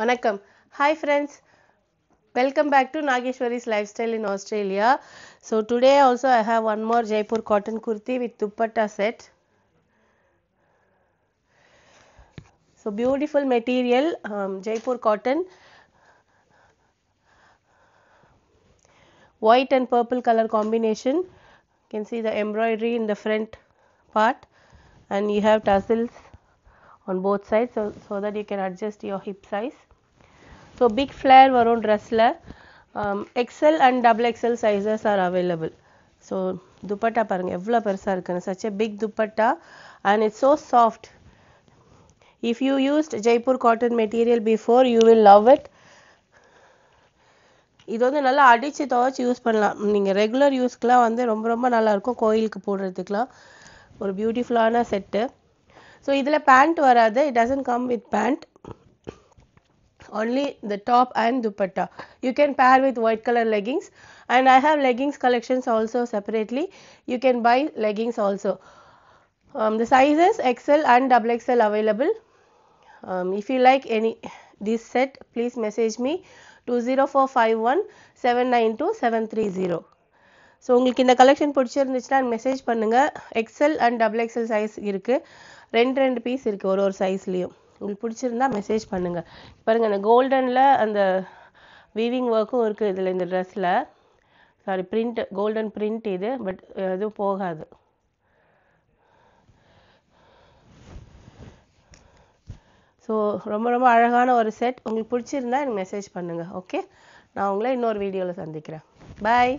Vanakkam. Hi friends, welcome back to Nageshwari's Lifestyle in Australia. So today also I have one more Jaipur cotton kurti with dupatta set. So beautiful material, Jaipur cotton, white and purple color combination. You can see the embroidery in the front part, and you have tassels on both sides so that you can adjust your hip size. So big flare varum dressla, XL and XXL sizes are available. So dupatta parunga evla perusa irukku, such a big dupatta, and it's so soft. If you used Jaipur cotton material before, you will love it. இது வந்து நல்லா அடிச்சு துவைச்சு use பண்ணலாம். நீங்கள் regular யூஸ்க்குலாம் வந்து ரொம்ப ரொம்ப நல்லாயிருக்கும், கோயிலுக்கு போடுறதுக்குலாம் ஒரு பியூட்டிஃபுல்லான செட்டு. ஸோ இதில் பேண்ட் வராது, it doesn't come with pant, only the top and dupatta. You can pair with white color leggings, and I have leggings collections also separately. You can buy leggings also. The sizes XL and XXL available. If you like any this set, please message me 20451 792 730. So உங்களுக்கு இந்த collection பிடிச்சிருந்துச்சுன்னா message பண்ணுங்கள். XL and XXL size இருக்குது, ரெண்டு piece இருக்குது ஒரு சைஸ்லேயும். உங்களுக்கு பிடிச்சிருந்தா மெசேஜ் பண்ணுங்கள். பாருங்கள், அந்த கோல்டனில் அந்த வீவிங் ஒர்க்கும் இருக்குது இதில், இந்த ட்ரெஸ்ஸில். சாரி, பிரிண்ட், கோல்டன் பிரிண்ட் இது, பட் எதுவும் போகாது. ஸோ ரொம்ப ரொம்ப அழகான ஒரு செட். உங்களுக்கு பிடிச்சிருந்தா எனக்கு மெசேஜ் பண்ணுங்கள். ஓகே, நான் உங்களை இன்னொரு வீடியோவில் சந்திக்கிறேன். பாய்.